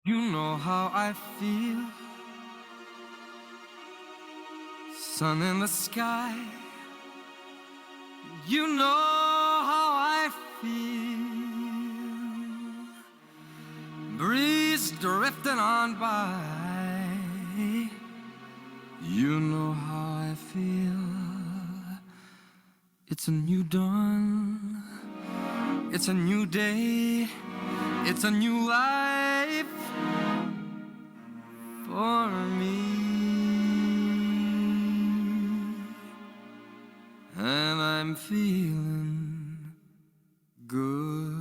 You know how I feel. Sun in the sky. You know how I feel. Breeze drifting on by. You know how I feel. It's a new dawn. It's a new day. It's a new life for me. And I'm feeling good.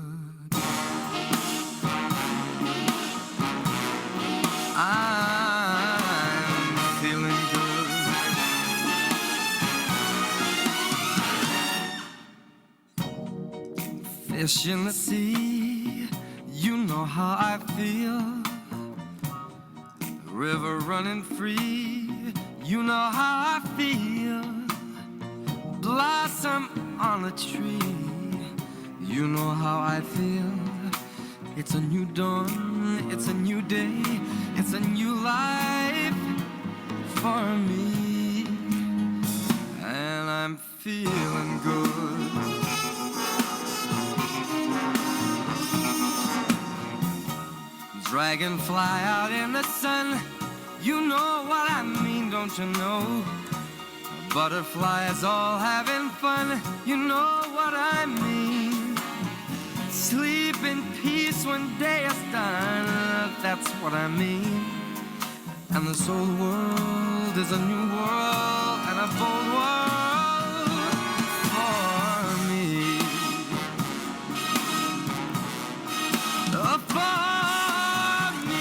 I'm feeling good. Fish in the sea, you know how I feel. River running free, you know how I feel. Blossom on a tree, you know how I feel. It's a new dawn, it's a new day, it's a new life for me. And I'm feeling good. Dragonfly out in the sun, you know what I mean, don't you know? Butterflies all having fun, you know what I mean. Sleep in peace when day is done, that's what I mean. And this whole world is a new world and a bold world for me. For me.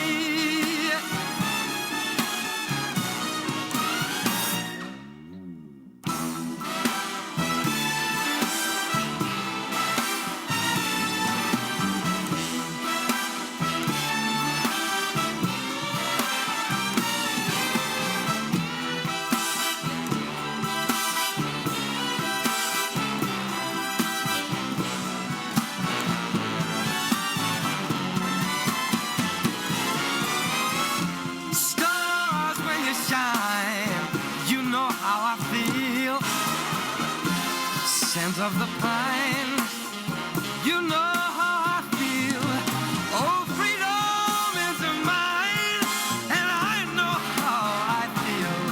Stars when you shine, you know how I feel. Scent of the pine, you know how I feel. Oh, freedom is mine, and I know how I feel.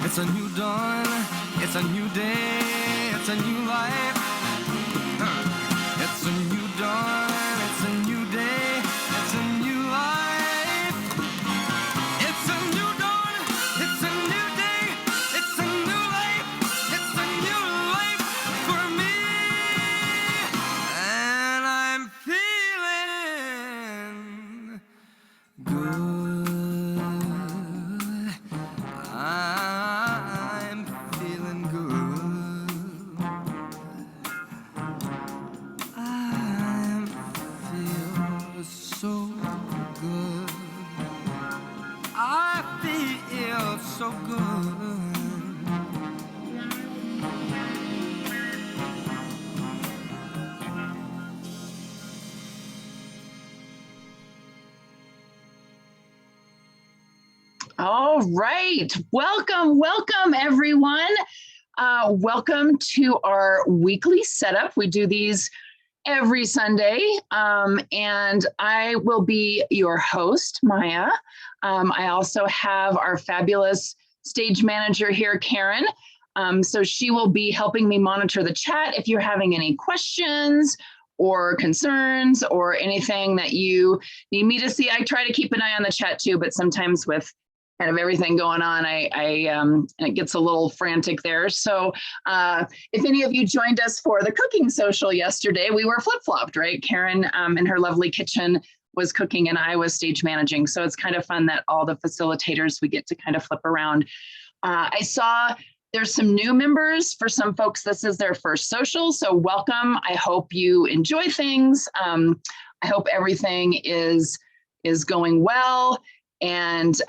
It's a new dawn, it's a new day, it's a new life. It's a new dawn, it's a new day, it's a new life. It's a new dawn, it's a new day, it's a new life, it's a new life for me. And I'm feeling good. I'm feeling good. I feel so good. I feel so good. All right. Welcome, everyone. Welcome to our weekly setup. We do these every Sunday, and I will be your host, Maya. I also have our fabulous stage manager here, Karen. So she will be helping me monitor the chat. If you're having any questions or concerns or anything that you need me to see, I try to keep an eye on the chat too, but sometimes with kind of everything going on, and it gets a little frantic there. So if any of you joined us for the cooking social yesterday, we were flip-flopped, right? Karen in her lovely kitchen was cooking and I was stage managing. So it's kind of fun that all the facilitators, we get to kind of flip around. I saw there's some new members. For some folks, this is their first social. So welcome. I hope you enjoy things. I hope everything is going well. And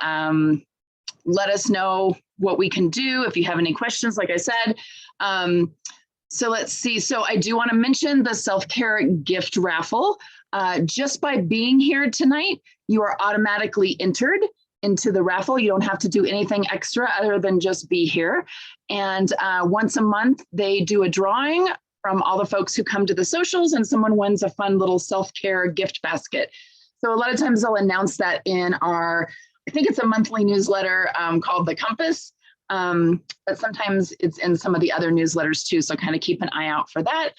let us know what we can do if you have any questions, like I said. So let's see. So I do want to mention the self-care gift raffle. Just by being here tonight, you are automatically entered into the raffle. You don't have to do anything extra other than just be here. And once a month, they do a drawing from all the folks who come to the socials, and someone wins a fun little self-care gift basket. So a lot of times they'll announce that in our, I think it's a monthly newsletter called The Compass. But sometimes it's in some of the other newsletters too. So kind of keep an eye out for that.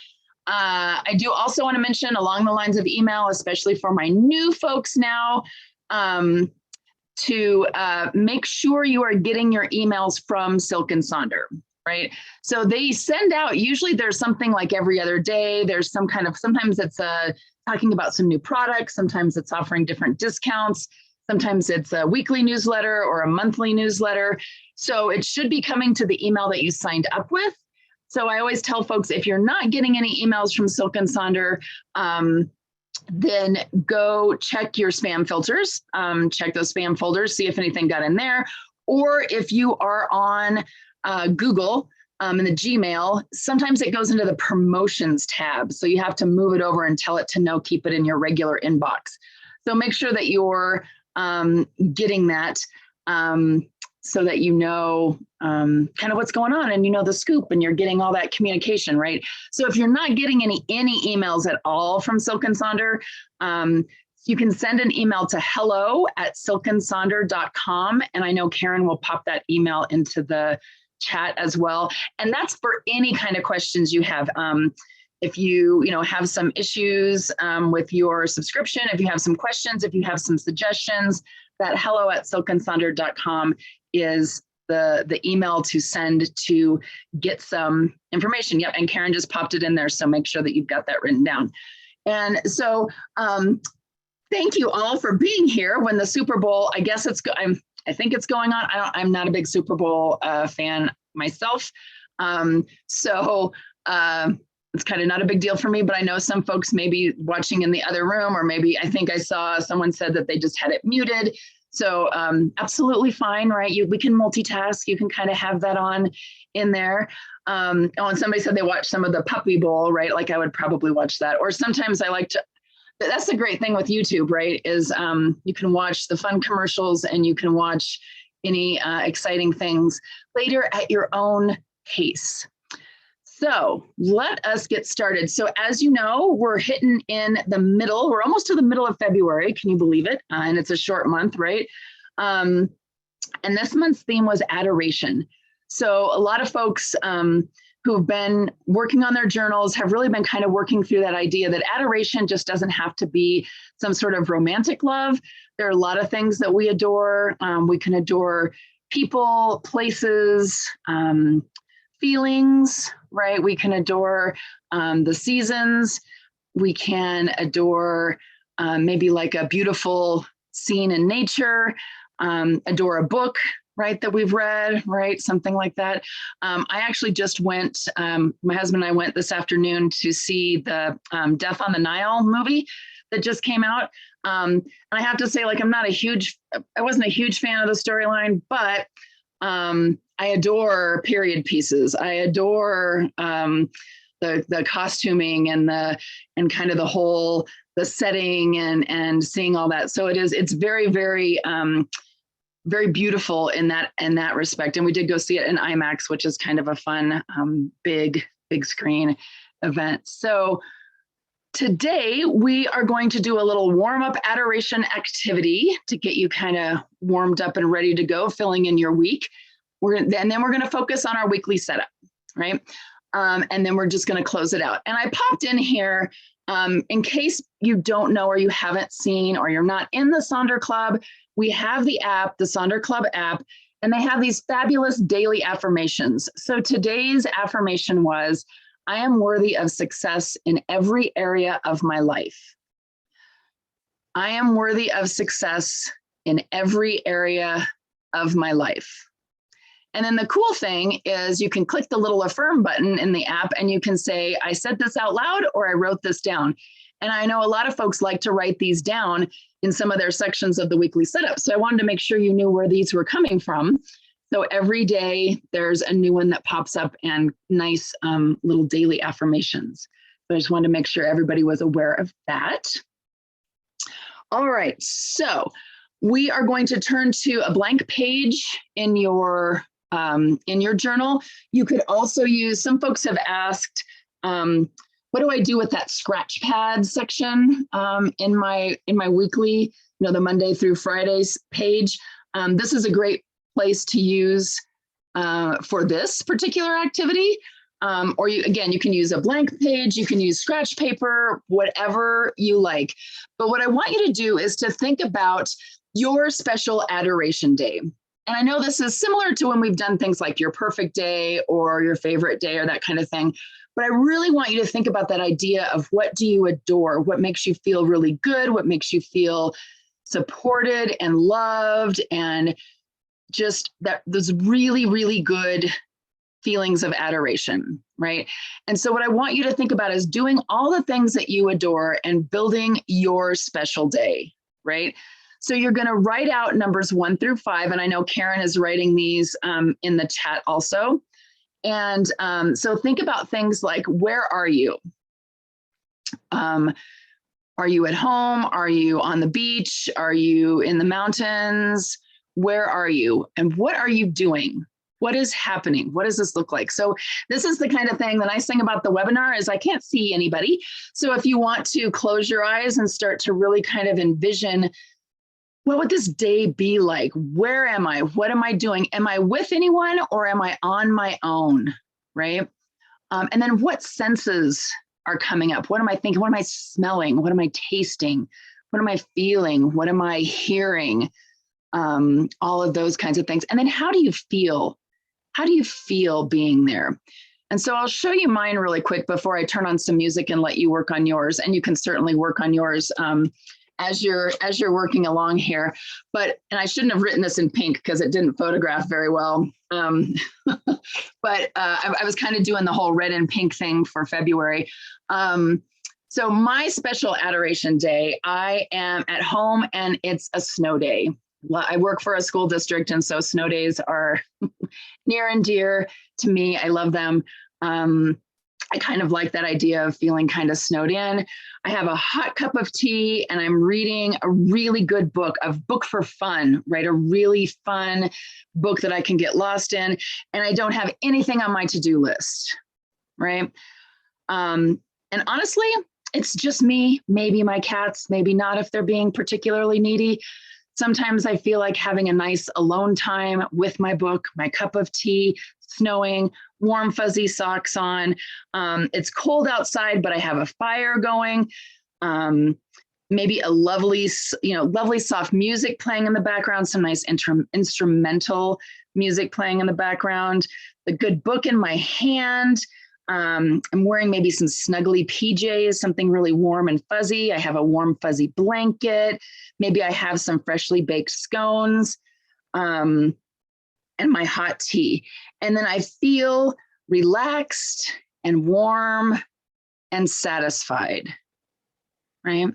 I do also want to mention along the lines of email, especially for my new folks now, to make sure you are getting your emails from Silk and Sonder, right? So they send out, usually there's something like every other day. There's some kind of, sometimes it's talking about some new products. Sometimes it's offering different discounts. Sometimes it's a weekly newsletter or a monthly newsletter. So it should be coming to the email that you signed up with. So I always tell folks, if you're not getting any emails from Silk and Sonder, then go check your spam filters, check those spam folders, see if anything got in there. Or if you are on Google in the Gmail, sometimes it goes into the promotions tab. So you have to move it over and tell it to no, keep it in your regular inbox. So make sure that you're getting that so that you know kind of what's going on and you know the scoop and you're getting all that communication, right? So if you're not getting any emails at all from Silk and Sonder, you can send an email to hello@silkandsonder.com. And I know Karen will pop that email into the chat as well. And that's for any kind of questions you have. If you have some issues with your subscription, if you have some questions, if you have some suggestions, that hello@silkandsonder.com is the email to send to get some information. Yep, and Karen just popped it in there, so make sure that you've got that written down. And so thank you all for being here when the Super Bowl, I guess I think it's going on. I'm not a big Super Bowl fan myself. It's kind of not a big deal for me, but I know some folks may be watching in the other room, or maybe I think I saw someone said that they just had it muted. So absolutely fine, right? We can multitask. You can kind of have that on in there. And somebody said they watched some of the Puppy Bowl, right? Like I would probably watch that. Or sometimes I like to, that's the great thing with YouTube, right? Is you can watch the fun commercials and you can watch any exciting things later at your own pace. So let us get started. So as you know, we're hitting in the middle, we're almost to the middle of February. Can you believe it? And it's a short month, right? And this month's theme was adoration. So a lot of folks who've been working on their journals have really been kind of working through that idea that adoration just doesn't have to be some sort of romantic love. There are a lot of things that we adore. We can adore people, places, feelings, right? We can adore the seasons. We can adore maybe like a beautiful scene in nature, adore a book, right, that we've read, right? Something like that. I actually just went, my husband and I went this afternoon to see the Death on the Nile movie that just came out. And I have to say, like, I wasn't a huge fan of the storyline, but I adore period pieces. I adore the costuming and kind of the setting and seeing all that. So it's very, very, very beautiful in that respect. And we did go see it in IMAX, which is kind of a fun, big screen event. So today we are going to do a little warm-up adoration activity to get you kind of warmed up and ready to go, filling in your week. And then we're going to focus on our weekly setup, right? And then we're just going to close it out. And I popped in here in case you don't know or you haven't seen or you're not in the Sonder Club. We have the app, the Sonder Club app, and they have these fabulous daily affirmations. So today's affirmation was, I am worthy of success in every area of my life. I am worthy of success in every area of my life. And then the cool thing is you can click the little affirm button in the app and you can say, I said this out loud or I wrote this down. And I know a lot of folks like to write these down in some of their sections of the weekly setup. So I wanted to make sure you knew where these were coming from. So every day there's a new one that pops up and nice little daily affirmations. So I just wanted to make sure everybody was aware of that. All right, so we are going to turn to a blank page in your journal. You could also use, some folks have asked, what do I do with that scratch pad section in my weekly, the Monday through Fridays page? This is a great place to use for this particular activity. Or you can use a blank page, you can use scratch paper, whatever you like. But what I want you to do is to think about your special adoration day. And I know this is similar to when we've done things like your perfect day or your favorite day or that kind of thing. But I really want you to think about that idea of what do you adore? What makes you feel really good? What makes you feel supported and loved? And just that those really, really good feelings of adoration, right? And so what I want you to think about is doing all the things that you adore and building your special day, right? So you're going to write out numbers 1 through 5. And I know Karen is writing these in the chat also. And so think about things like, where are you? Are you at home? Are you on the beach? Are you in the mountains? Where are you? And what are you doing? What is happening? What does this look like? So this is the kind of thing, the nice thing about the webinar is I can't see anybody. So if you want to close your eyes and start to really kind of envision, what would this day be like? Where am I? What am I doing? Am I with anyone or am I on my own, right? And then what senses are coming up? What am I thinking? What am I smelling? What am I tasting? What am I feeling? What am I hearing? All of those kinds of things. And then how do you feel? How do you feel being there? And so I'll show you mine really quick before I turn on some music and let you work on yours. And you can certainly work on yours as you're working along here. And I shouldn't have written this in pink because it didn't photograph very well. But I was kind of doing the whole red and pink thing for February. So my special adoration day, I am at home and it's a snow day. I work for a school district, and so snow days are near and dear to me. I love them. I kind of like that idea of feeling kind of snowed in. I have a hot cup of tea and I'm reading a really good book, a book for fun, right? A really fun book that I can get lost in. And I don't have anything on my to-do list, right? And honestly, it's just me, maybe my cats, maybe not if they're being particularly needy. Sometimes I feel like having a nice alone time with my book, my cup of tea, snowing, warm fuzzy socks on. It's cold outside, but I have a fire going. Maybe a lovely soft music playing in the background, some nice instrumental music playing in the background, a good book in my hand. I'm wearing maybe some snuggly PJs, something really warm and fuzzy. I have a warm fuzzy blanket. Maybe I have some freshly baked scones and my hot tea. And then I feel relaxed and warm and satisfied, right?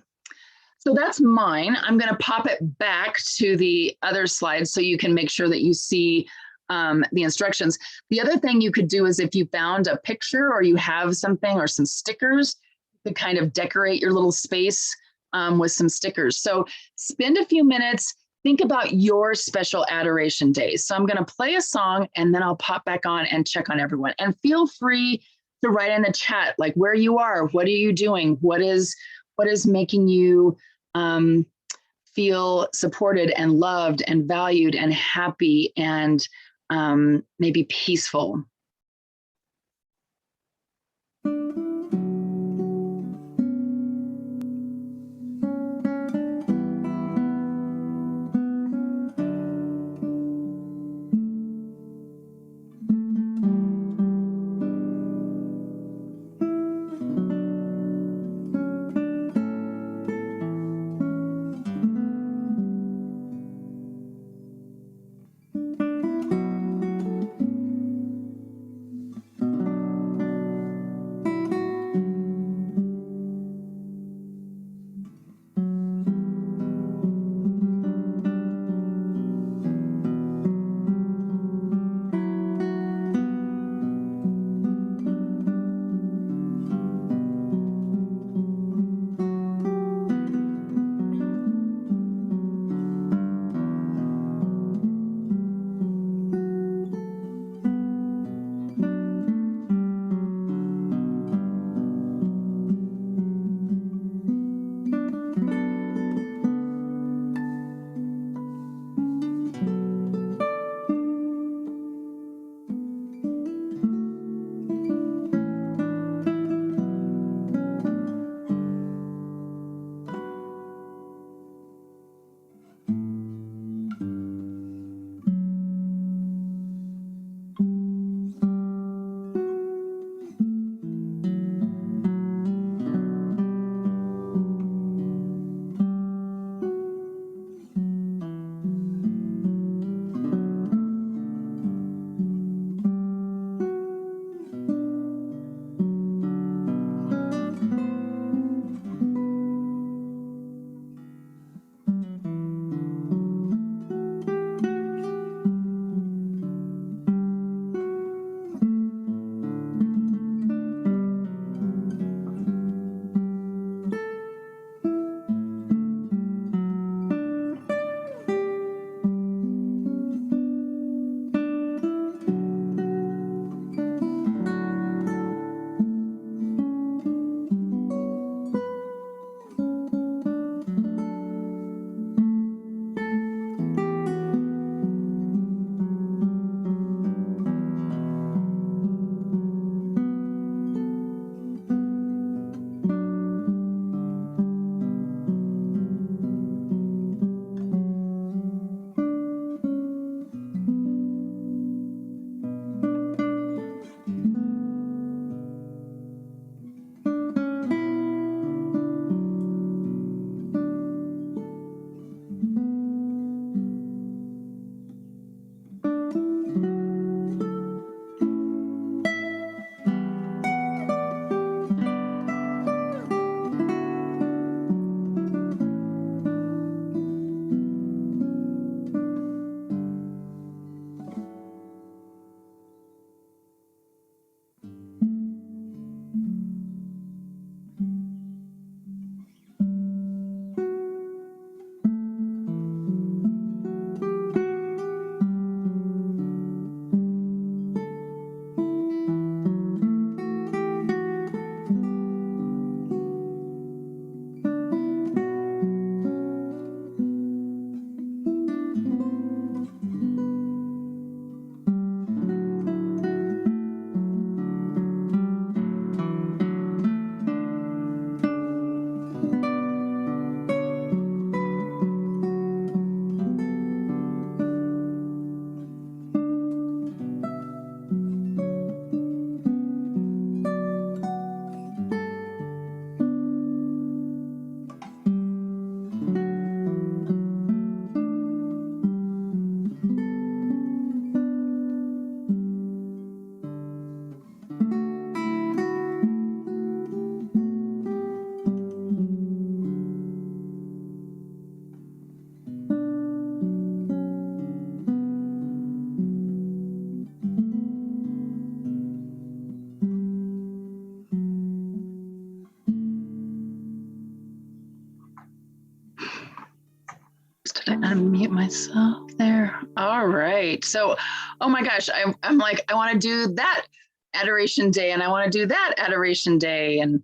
So that's mine. I'm going to pop it back to the other slide so you can make sure that you see the instructions. The other thing you could do is if you found a picture or you have something or some stickers, you could kind of decorate your little space with some stickers. So spend a few minutes, think about your special adoration days. So I'm going to play a song and then I'll pop back on and check on everyone. And feel free to write in the chat, like where you are, what are you doing? What is making you feel supported and loved and valued and happy and maybe peaceful. Did I unmute myself there? All right. So, oh my gosh, I'm like, I want to do that adoration day, and I want to do that adoration day, and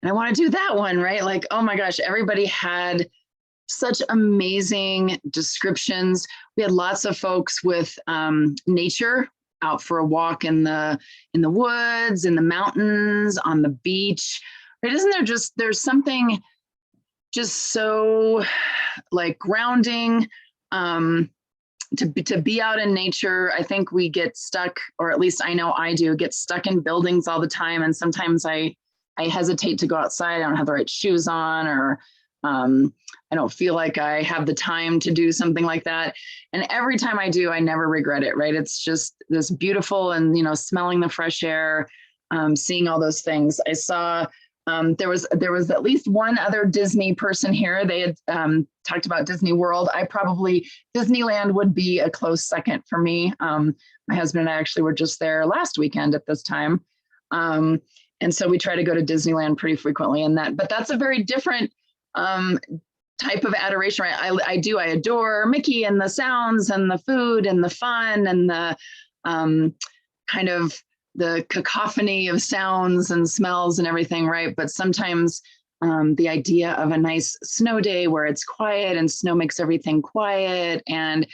I want to do that one, right? Like, oh my gosh, everybody had such amazing descriptions. We had lots of folks with nature out for a walk in the woods, in the mountains, on the beach. Right? Isn't there just there's something just so like grounding to be out in nature. I think we get stuck, or at least I know I do, get stuck in buildings all the time, and sometimes I hesitate to go outside. I don't have the right shoes on, or I don't feel like I have the time to do something like that. And every time I do, I never regret it, right? It's just this beautiful, and, you know, smelling the fresh air, seeing all those things. I saw there was at least one other Disney person here. They had talked about Disney World. Disneyland would be a close second for me. My husband and I actually were just there last weekend at this time. And so we try to go to Disneyland pretty frequently, but that's a very different type of adoration, right? I adore Mickey and the sounds and the food and the fun and the kind of the cacophony of sounds and smells and everything, right? But sometimes the idea of a nice snow day where it's quiet and snow makes everything quiet, and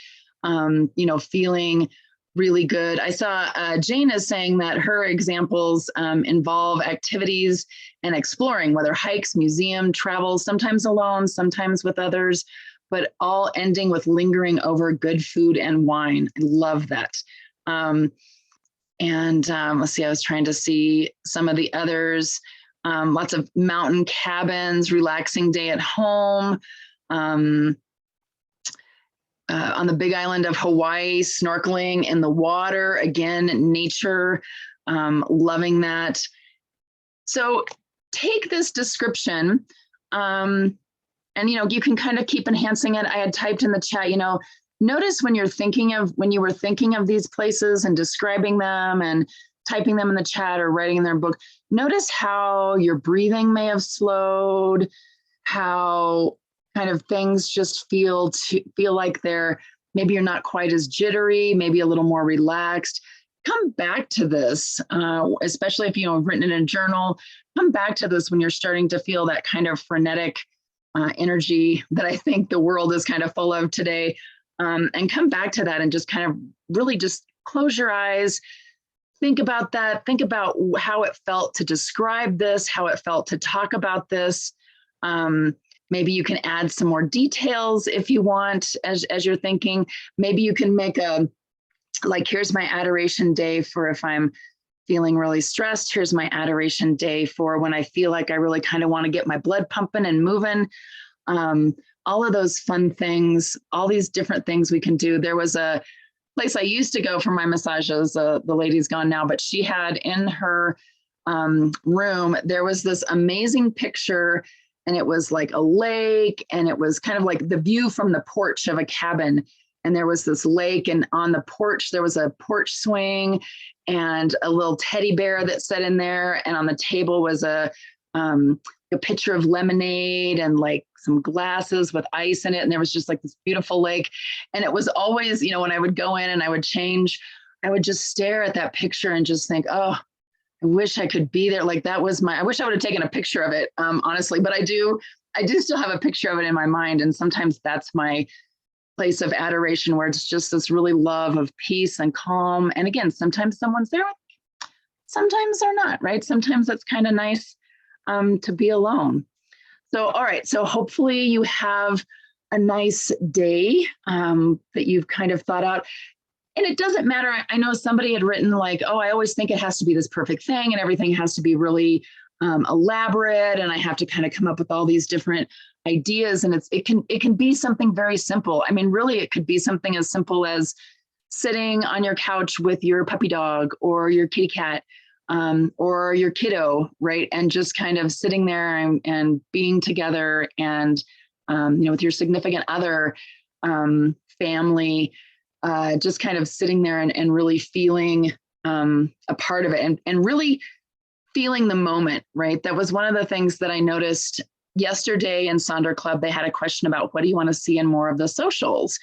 you know, feeling really good. I saw Jane is saying that her examples involve activities and exploring, whether hikes, museum, travels, sometimes alone, sometimes with others, but all ending with lingering over good food and wine. I love that. Let's see, I was trying to see some of the others. Lots of mountain cabins, relaxing day at home. On the Big Island of Hawaii, snorkeling in the water, again, nature, loving that. So take this description, and, you know, you can kind of keep enhancing it. I had typed in the chat, you know, notice when you were thinking of these places and describing them and typing them in the chat or writing in their book, notice how your breathing may have slowed, how kind of things just feel like maybe you're not quite as jittery, maybe a little more relaxed. Come back to this, especially if you have written in a journal. Come back to this when you're starting to feel that kind of frenetic energy that I think the world is kind of full of today. And come back to that and just kind of really just close your eyes. Think about that. Think about how it felt to describe this, how it felt to talk about this. Maybe you can add some more details if you want as you're thinking. Maybe you can make here's my adoration day for if I'm feeling really stressed. Here's my adoration day for when I feel like I really kind of want to get my blood pumping and moving. All of those fun things, all these different things we can do. There was a place I used to go for my massages. The lady's gone now, but she had in her room, there was this amazing picture, and it was like a lake, and it was kind of like the view from the porch of a cabin. And there was this lake, and on the porch, there was a porch swing and a little teddy bear that sat in there. And on the table was a pitcher of lemonade and like some glasses with ice in it. And there was just like this beautiful lake. And it was always, you know, when I would go in and I would change, I would just stare at that picture and just think, oh, I wish I could be there. Like I wish I would have taken a picture of it, honestly, but I do still have a picture of it in my mind. And sometimes that's my place of adoration, where it's just this really love of peace and calm. And again, sometimes someone's there, sometimes they're not, right? Sometimes it's kind of nice to be alone. So, all right. So hopefully you have a nice day that you've kind of thought out. And it doesn't matter. I know somebody had written like, oh, I always think it has to be this perfect thing and everything has to be really elaborate. And I have to kind of come up with all these different ideas. And it can be something very simple. I mean, really, it could be something as simple as sitting on your couch with your puppy dog or your kitty cat or your kiddo, right? And just kind of sitting there and being together and, with your significant other, family, just kind of sitting there and really feeling a part of it and really feeling the moment, right? That was one of the things that I noticed yesterday in Sonder Club, they had a question about what do you want to see in more of the socials?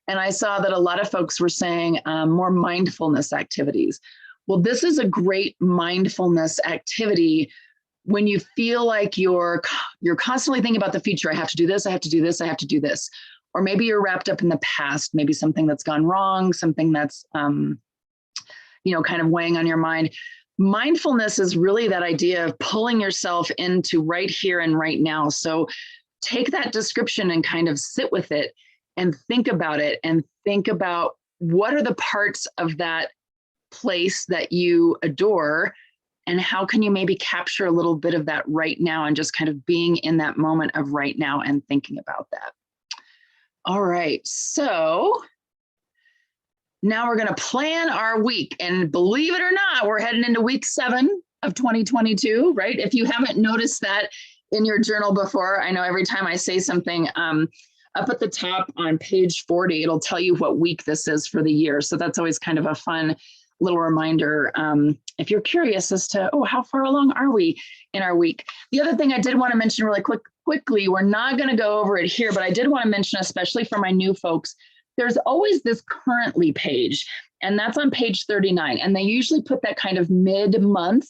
And I saw that a lot of folks were saying more mindfulness activities. Well, this is a great mindfulness activity when you feel like you're constantly thinking about the future. I have to do this, I have to do this, I have to do this. Or maybe you're wrapped up in the past, maybe something that's gone wrong, something that's kind of weighing on your mind. Mindfulness is really that idea of pulling yourself into right here and right now. So take that description and kind of sit with it and think about it, and think about what are the parts of that place that you adore, and how can you maybe capture a little bit of that right now, and just kind of being in that moment of right now and thinking about that. All right, so now we're going to plan our week, and believe it or not, we're heading into week 7 of 2022, right? If you haven't noticed that in your journal before, I know every time I say something, up at the top on page 40, it'll tell you what week this is for the year. So that's always kind of a fun little reminder if you're curious as to, oh, how far along are we in our week? The other thing I did want to mention really quickly, we're not going to go over it here, but I did want to mention, especially for my new folks, there's always this currently page, and that's on page 39. And they usually put that kind of mid-month,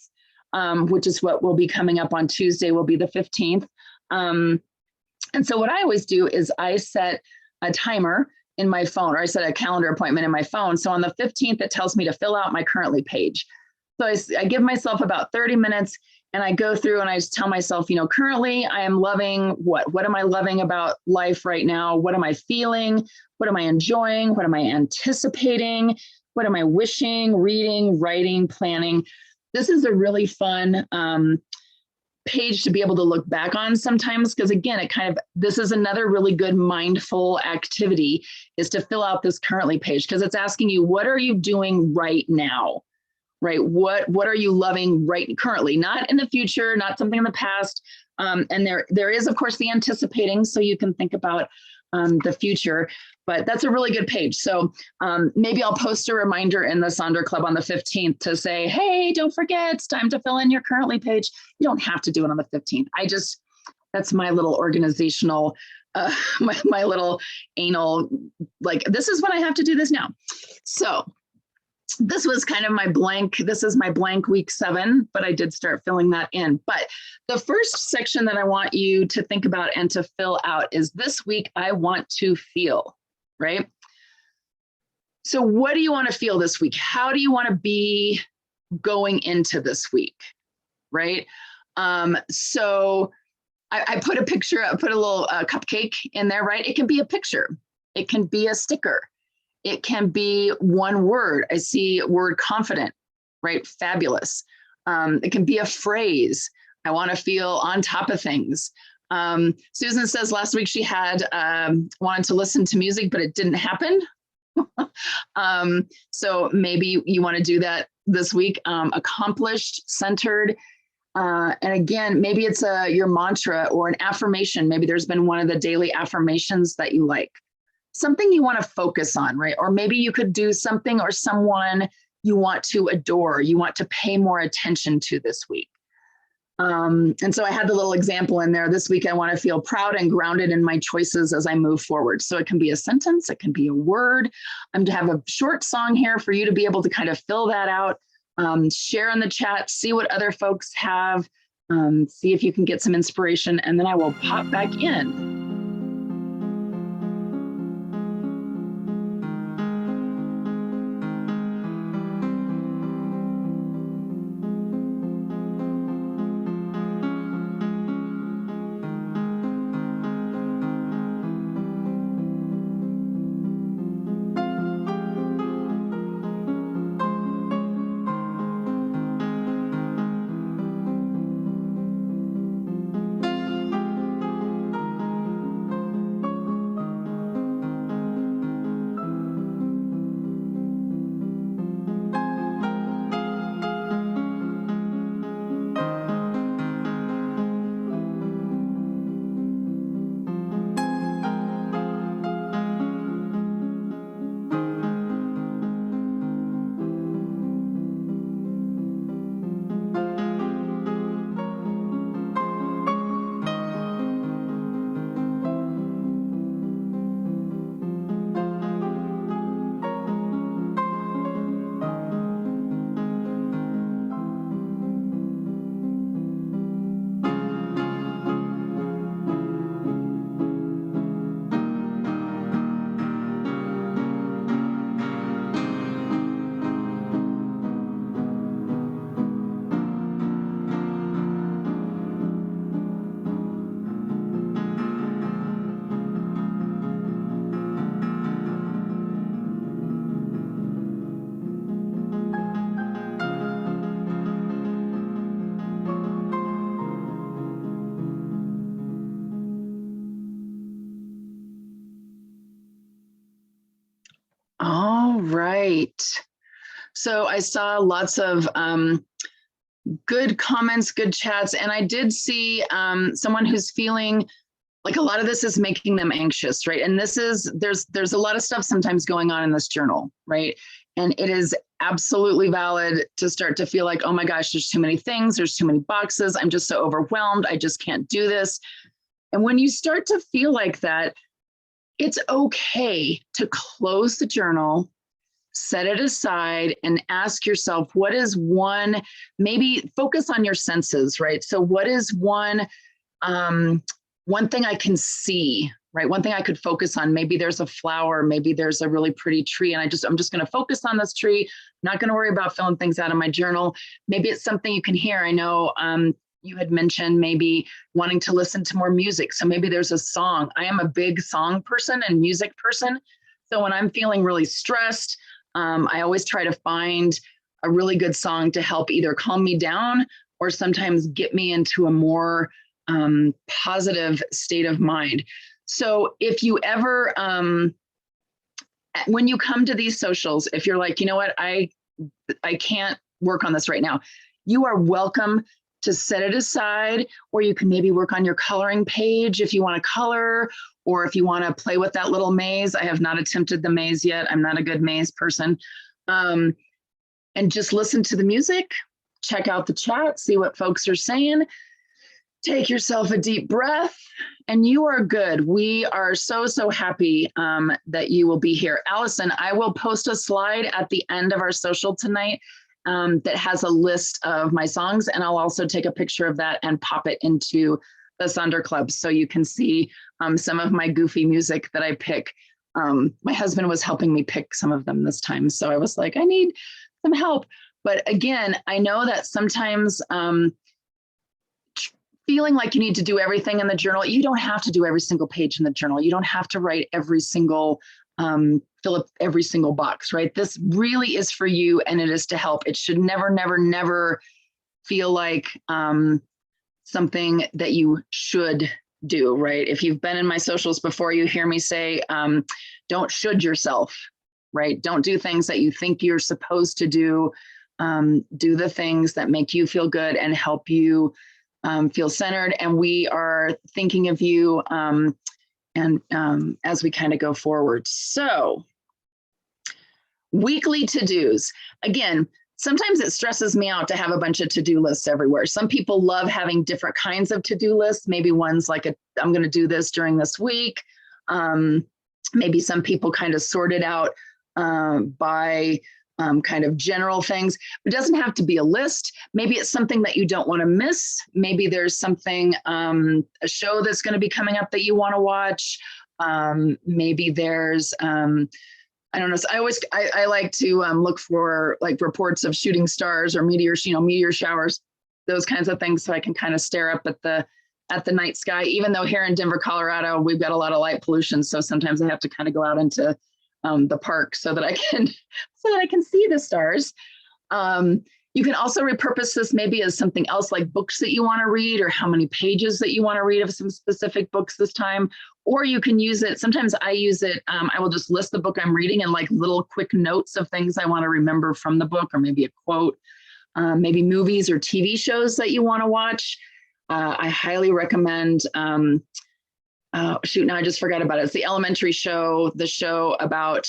which is what will be coming up on Tuesday, will be the 15th. And so what I always do is I set a timer in my phone, or I set a calendar appointment in my phone. So on the 15th, it tells me to fill out my currently page. So I give myself about 30 minutes, and I go through and I just tell myself, currently I am loving what am I loving about life right now? What am I feeling? What am I enjoying? What am I anticipating? What am I wishing, reading, writing, planning? This is a really fun page to be able to look back on sometimes, because again, this is another really good mindful activity, is to fill out this currently page, because it's asking you, what are you doing right now, right? What are you loving right currently, not in the future, not something in the past. And there is, of course, the anticipating, so you can think about the future, but that's a really good page. So maybe I'll post a reminder in the Sonder Club on the 15th to say, hey, don't forget, it's time to fill in your currently page. You don't have to do it on the 15th. That's my little organizational, my little anal, like, this is when I have to do this now. So this was kind of my blank. This is my blank week 7, but I did start filling that in. But the first section that I want you to think about and to fill out is, this week I want to feel, right? So what do you want to feel this week? How do you want to be going into this week, right? So I put a picture, I put a little cupcake in there, right? It can be a picture. It can be a sticker. It can be one word. I see word confident, right? Fabulous. It can be a phrase. I want to feel on top of things. Susan says last week she had wanted to listen to music, but it didn't happen. So maybe you want to do that this week. Accomplished, centered. And again, maybe it's your mantra or an affirmation. Maybe there's been one of the daily affirmations that you like. Something you want to focus on, right? Or maybe you could do something or someone you want to adore, you want to pay more attention to this week. And so I had the little example in there. This week, I want to feel proud and grounded in my choices as I move forward. So it can be a sentence, it can be a word. I'm to have a short song here for you to be able to kind of fill that out, share in the chat, see what other folks have, see if you can get some inspiration, and then I will pop back in. All right. So I saw lots of good comments, good chats, and I did see someone who's feeling like a lot of this is making them anxious, right? And there's a lot of stuff sometimes going on in this journal, right? And it is absolutely valid to start to feel like, oh my gosh, there's too many things, there's too many boxes, I'm just so overwhelmed, I just can't do this. And when you start to feel like that, it's okay to close the journal, set it aside, and ask yourself, what is one, maybe focus on your senses, right? So what is one thing I can see, right? One thing I could focus on. Maybe there's a flower, maybe there's a really pretty tree, and I'm just going to focus on this tree. I'm not going to worry about filling things out of my journal. Maybe it's something you can hear. I know you had mentioned maybe wanting to listen to more music. So maybe there's a song. I am a big song person and music person. So when I'm feeling really stressed, I always try to find a really good song to help either calm me down or sometimes get me into a more positive state of mind. So if you ever, when you come to these socials, if you're like, you know what, I can't work on this right now, you are welcome to set it aside, or you can maybe work on your coloring page if you want to color, or if you want to play with that little maze. I have not attempted the maze yet. I'm not a good maze person. And just listen to the music, check out the chat, see what folks are saying. Take yourself a deep breath, and you are good. We are so, so happy that you will be here. Allison, I will post a slide at the end of our social tonight that has a list of my songs, and I'll also take a picture of that and pop it into the Sonder Club so you can see some of my goofy music that I pick. My husband was helping me pick some of them this time, so I was like, I need some help. But again, I know that sometimes feeling like you need to do everything in the journal, you don't have to do every single page in the journal. You don't have to write every single fill up every single box, right? This really is for you, and it is to help. It should never, never, never feel like something that you should do, right? If you've been in my socials before, you hear me say, don't should yourself, right? Don't do things that you think you're supposed to do. Do the things that make you feel good and help you feel centered. And we are thinking of you as we kind of go forward. So weekly to-dos. Again, sometimes it stresses me out to have a bunch of to-do lists everywhere. Some people love having different kinds of to-do lists. Maybe one's like, I'm going to do this during this week. Maybe some people kind of sort it out by kind of general things. It doesn't have to be a list. Maybe it's something that you don't want to miss. Maybe there's something, a show that's going to be coming up that you want to watch. Maybe there's, I don't know. So I like to look for like reports of shooting stars or meteors, meteor showers, those kinds of things. So I can kind of stare up at the night sky, even though here in Denver, Colorado, we've got a lot of light pollution. So sometimes I have to kind of go out into the park so that I can see the stars. You can also repurpose this maybe as something else, like books that you want to read or how many pages that you want to read of some specific books this time. Or you can use it. Sometimes I use it. I will just list the book I'm reading and like little quick notes of things I want to remember from the book, or maybe a quote, maybe movies or TV shows that you want to watch. I highly recommend, now I just forgot about it. It's the elementary show, the show about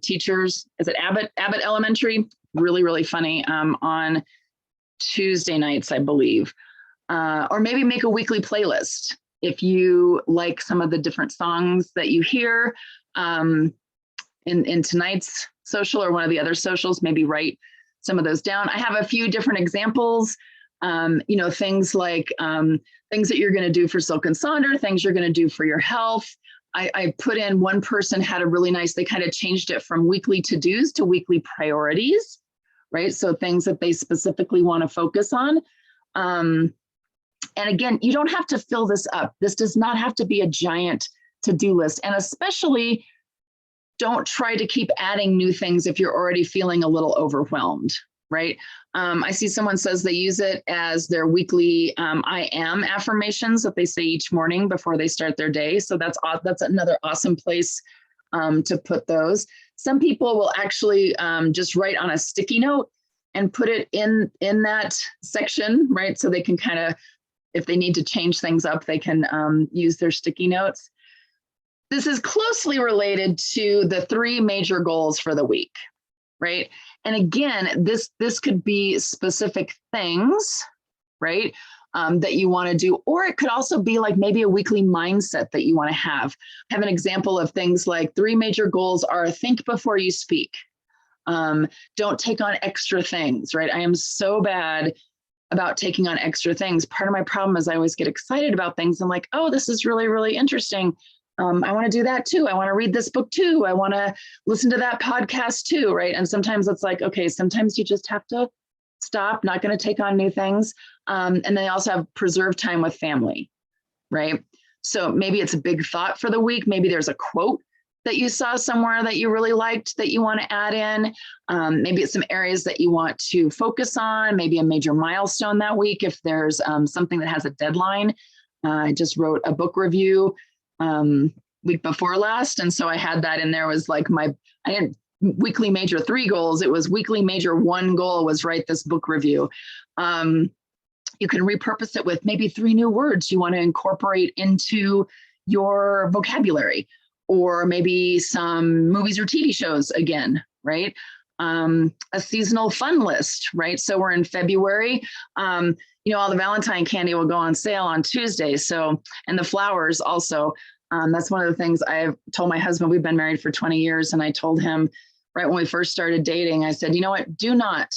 teachers. Is it Abbott Elementary? Really, really funny, on Tuesday nights, I believe. Or maybe make a weekly playlist. If you like some of the different songs that you hear in tonight's social or one of the other socials, maybe write some of those down. I have a few different examples, things like things that you're going to do for Silk and Sonder, things you're going to do for your health. I put in, one person had a really nice, they kind of changed it from weekly to-dos to weekly priorities, right? So things that they specifically want to focus on. And again, you don't have to fill this up. This does not have to be a giant to-do list. And especially don't try to keep adding new things if you're already feeling a little overwhelmed, right? I see someone says they use it as their weekly I am affirmations that they say each morning before they start their day. So that's another awesome place to put those. Some people will actually just write on a sticky note and put it in that section, right? So they can kind of, if they need to change things up, they can use their sticky notes. This is closely related to the 3 major goals for the week, right? And again, this could be specific things, right, that you want to do, or it could also be like maybe a weekly mindset that you want to have. Have an example of things like 3 major goals are: think before you speak. Don't take on extra things, right? I am so bad about taking on extra things. Part of my problem is I always get excited about things. I'm like, oh, this is really, really interesting. I want to do that too. I want to read this book too. I want to listen to that podcast too, right? And sometimes it's like, okay, sometimes you just have to stop, not going to take on new things. And then I also have preserve time with family, right? So maybe it's a big thought for the week. Maybe there's a quote that you saw somewhere that you really liked that you want to add in. Maybe it's some areas that you want to focus on, maybe a major milestone that week. If there's something that has a deadline, I just wrote a book review week before last. And so I had that in there, was like I didn't weekly major 3 goals. It was weekly major 1 goal was write this book review. You can repurpose it with maybe 3 new words you want to incorporate into your vocabulary, or maybe some movies or TV shows again, right? A seasonal fun list, right? So we're in February. All the Valentine candy will go on sale on Tuesday. So, and the flowers also. That's one of the things I've told my husband. We've been married for 20 years. And I told him right when we first started dating, I said, you know what, do not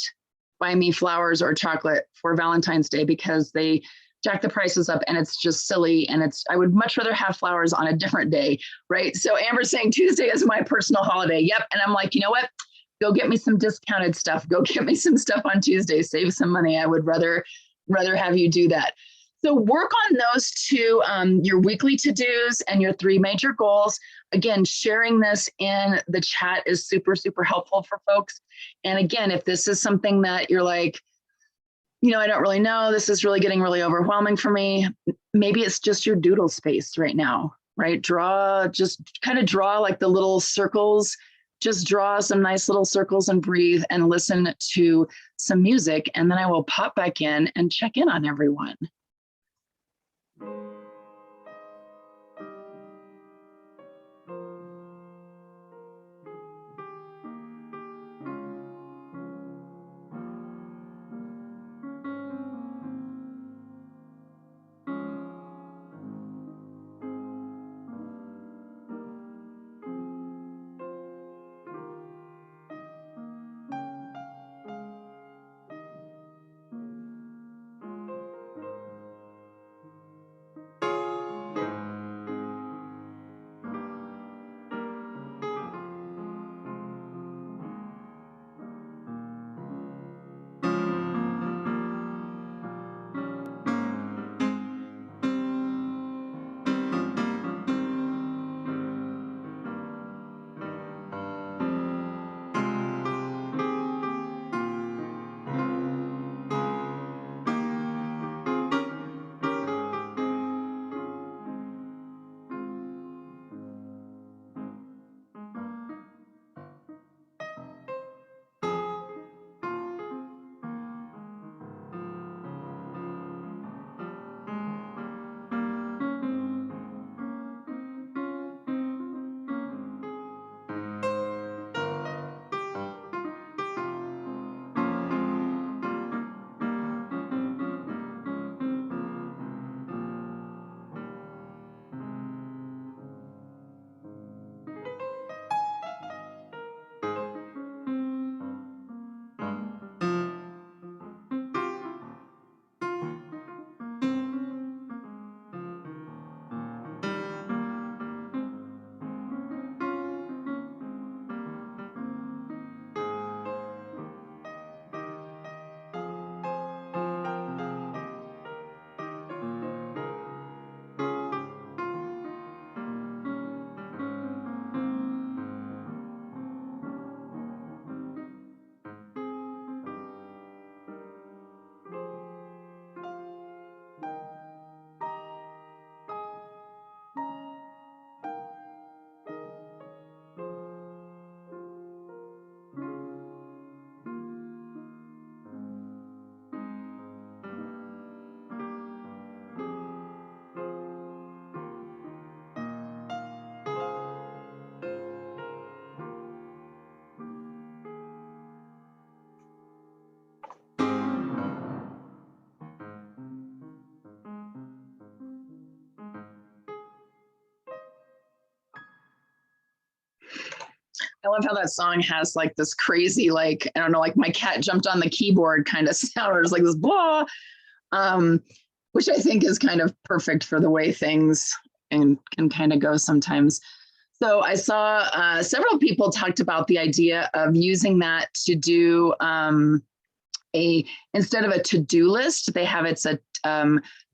buy me flowers or chocolate for Valentine's Day, because they jack the prices up and it's just silly. And I would much rather have flowers on a different day, right? So Amber's saying Tuesday is my personal holiday. Yep. And I'm like, you know what? Go get me some discounted stuff. Go get me some stuff on Tuesday. Save some money. I would rather have you do that. So work on those 2, your weekly to-dos and your 3 major goals. Again, sharing this in the chat is super, super helpful for folks. And again, if this is something that you're like, I don't really know, this is really getting really overwhelming for me, maybe it's just your doodle space right now, right? Just kind of draw like the little circles. Just draw some nice little circles and breathe and listen to some music. And then I will pop back in and check in on everyone. I love how that song has like this crazy, like, I don't know, like my cat jumped on the keyboard kind of sound, or it's like this blah, which I think is kind of perfect for the way things can kind of go sometimes. So I saw several people talked about the idea of using that to do instead of a to-do list, they have it's a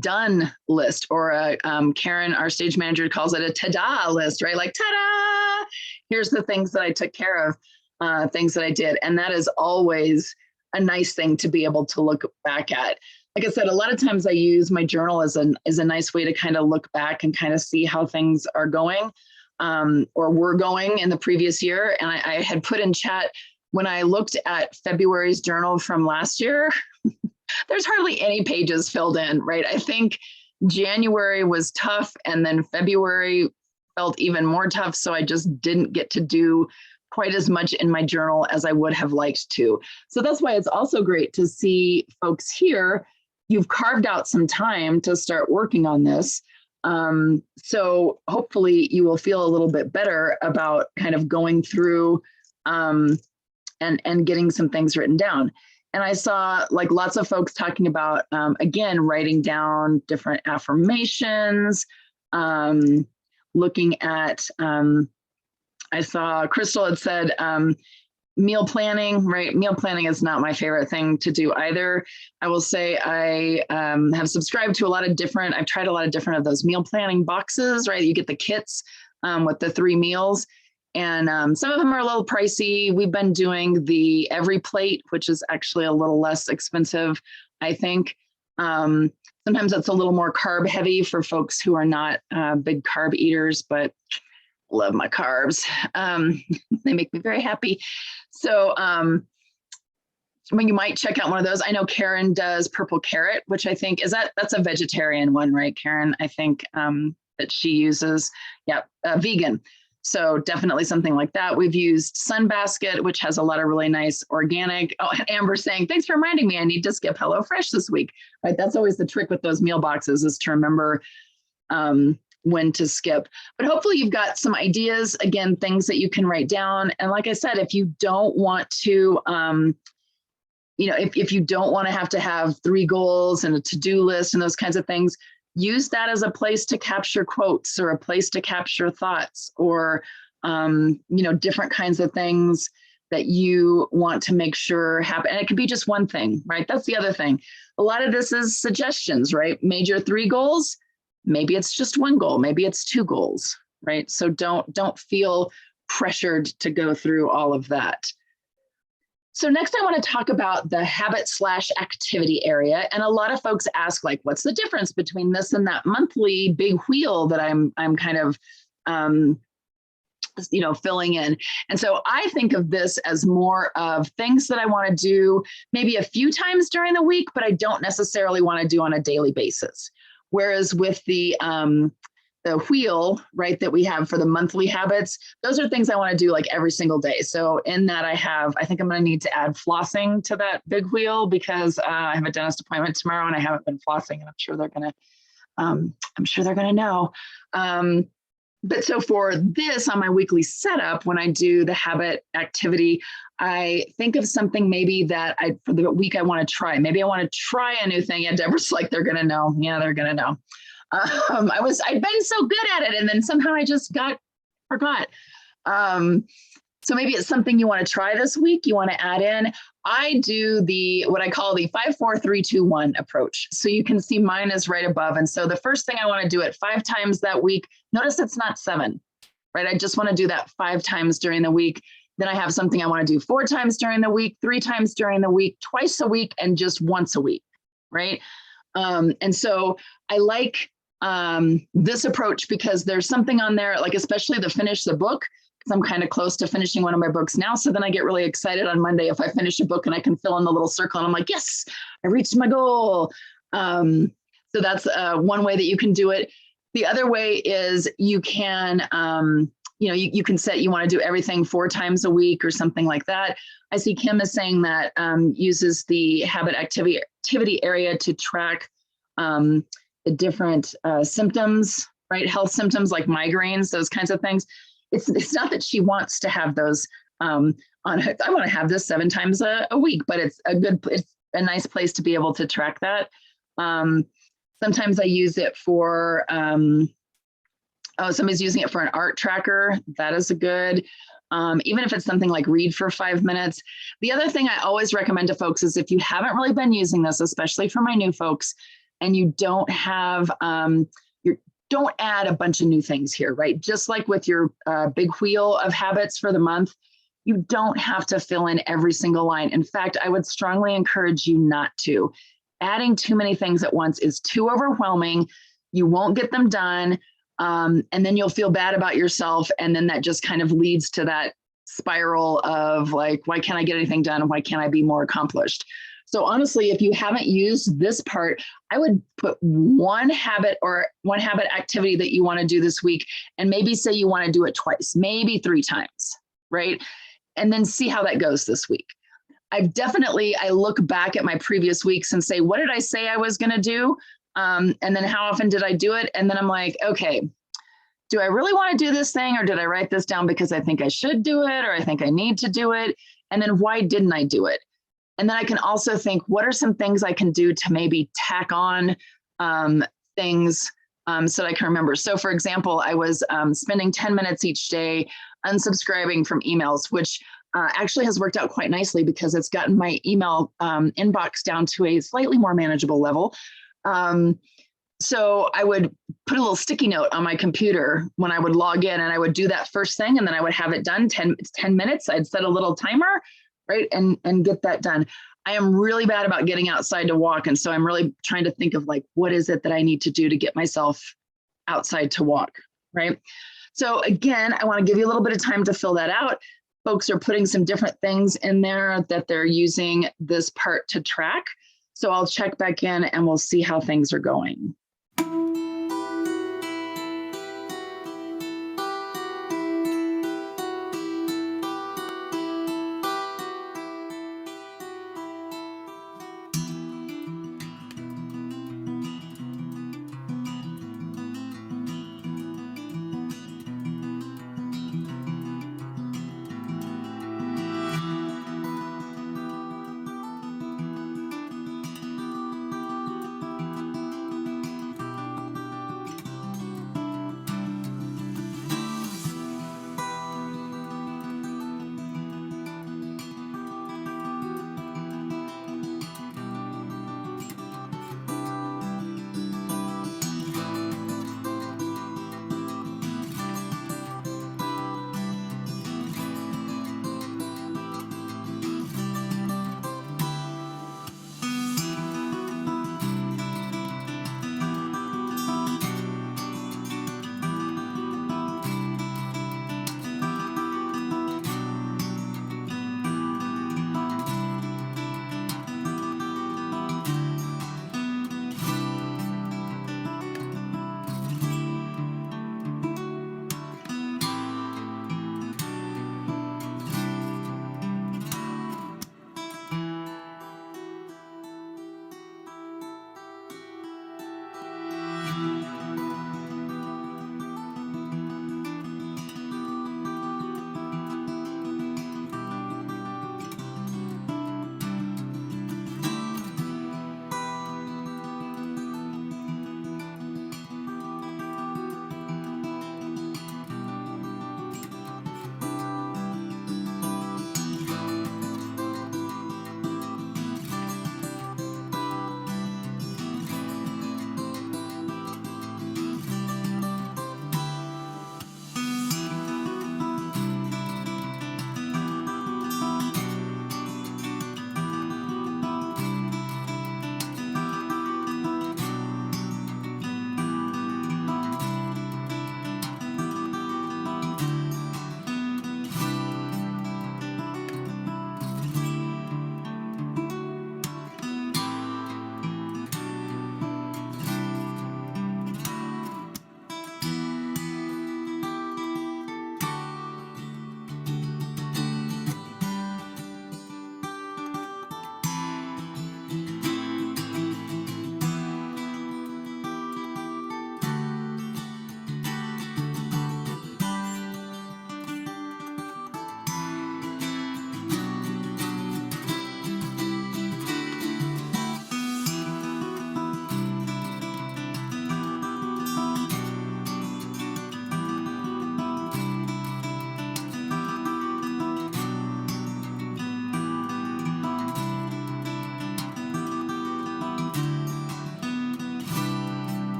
done list, or a Karen, our stage manager, calls it a ta-da list, right? Like ta-da! Here's the things that I took care of, things that I did, and that is always a nice thing to be able to look back at. Like I said, a lot of times I use my journal as a nice way to kind of look back and kind of see how things are going, or were going in the previous year. And I had put in chat, when I looked at February's journal from last year, there's hardly any pages filled in, right? I think January was tough, and then February felt even more tough. So I just didn't get to do quite as much in my journal as I would have liked to. So that's why it's also great to see folks here. You've carved out some time to start working on this. So hopefully you will feel a little bit better about kind of going through and getting some things written down. And I saw like lots of folks talking about, again, writing down different affirmations, looking at, I saw Crystal had said, meal planning, right? Meal planning is not my favorite thing to do either. I will say I have subscribed to a lot of different, I've tried a lot of different of those meal planning boxes, right? You get the kits with the 3 meals. And some of them are a little pricey. We've been doing the Every Plate, which is actually a little less expensive, I think. Sometimes it's a little more carb heavy for folks who are not big carb eaters, but love my carbs. They make me very happy. So when you might check out one of those, I know Karen does Purple Carrot, which I think that's a vegetarian one, right, Karen? I think that she uses, vegan. So definitely something like that. We've used Sunbasket, which has a lot of really nice organic. Oh, Amber saying, thanks for reminding me, I need to skip HelloFresh this week. Right, that's always the trick with those meal boxes, is to remember when to skip. But hopefully you've got some ideas, again, things that you can write down. And like I said, if you don't want to, if you don't want to have 3 goals and a to-do list and those kinds of things, use that as a place to capture quotes, or a place to capture thoughts, or, different kinds of things that you want to make sure happen. And it could be just one thing, right? That's the other thing. A lot of this is suggestions, right? Major 3 goals. Maybe it's just 1 goal. Maybe it's 2 goals, right? So don't feel pressured to go through all of that. So next I want to talk about the habit/activity area. And a lot of folks ask, like, what's the difference between this and that monthly big wheel that I'm kind of, filling in. And so I think of this as more of things that I want to do maybe a few times during the week, but I don't necessarily want to do on a daily basis. Whereas with the wheel, right, that we have for the monthly habits, those are things I want to do like every single day. So in that I think I'm going to need to add flossing to that big wheel, because I have a dentist appointment tomorrow and I haven't been flossing, and I'm sure they're going to know. But so for this, on my weekly setup, when I do the habit activity, I think of something maybe that for the week I want to try. Maybe I want to try a new thing. And Deborah's like, they're going to know. Yeah, they're going to know. I'd been so good at it, and then somehow I just forgot. So maybe it's something you want to try this week. You want to add in. I do what I call the 5, 4, 3, 2, 1 approach. So you can see mine is right above. And so the first thing I want to do it 5 times that week. Notice it's not 7, right? I just want to do that 5 times during the week. Then I have something I want to do 4 times during the week, 3 times during the week, twice a week, and just once a week, right? And so I like this approach because there's something on there, like especially the finish the book, because I'm kind of close to finishing one of my books now. So then I get really excited on Monday if I finish a book and I can fill in the little circle and I'm like, yes, I reached my goal. So that's one way that you can do it. The other way is you can, you can set, you want to do everything 4 times a week or something like that. I see Kim is saying that uses the habit activity area to track the different symptoms, right? Health symptoms like migraines, those kinds of things. it's not that she wants to have those on her. I want to have this 7 times a week, but it's a nice place to be able to track that. Sometimes I use it for, somebody's using it for an art tracker. That is a good, even if it's something like read for 5 minutes. The other thing I always recommend to folks is if you haven't really been using this, especially for my new folks, and you don't have, don't add a bunch of new things here, right? Just like with your big wheel of habits for the month, you don't have to fill in every single line. In fact, I would strongly encourage you not to. Adding too many things at once is too overwhelming. You won't get them done. And then you'll feel bad about yourself. And then that just kind of leads to that spiral of like, why can't I get anything done? Why can't I be more accomplished? So honestly, if you haven't used this part, I would put one habit activity that you want to do this week, and maybe say you want to do it twice, maybe 3 times, right? And then see how that goes this week. I look back at my previous weeks and say, what did I say I was going to do? And then how often did I do it? And then I'm like, okay, do I really want to do this thing? Or did I write this down because I think I should do it? Or I think I need to do it? And then why didn't I do it? And then I can also think, what are some things I can do to maybe tack on things so that I can remember? So for example, I was spending 10 minutes each day unsubscribing from emails, which actually has worked out quite nicely because it's gotten my email inbox down to a slightly more manageable level. So I would put a little sticky note on my computer when I would log in, and I would do that first thing, and then I would have it done 10 minutes. I'd set a little timer, right? And get that done. I am really bad about getting outside to walk. And so I'm really trying to think of like, what is it that I need to do to get myself outside to walk, right? So again, I want to give you a little bit of time to fill that out. Folks are putting some different things in there that they're using this part to track. So I'll check back in and we'll see how things are going.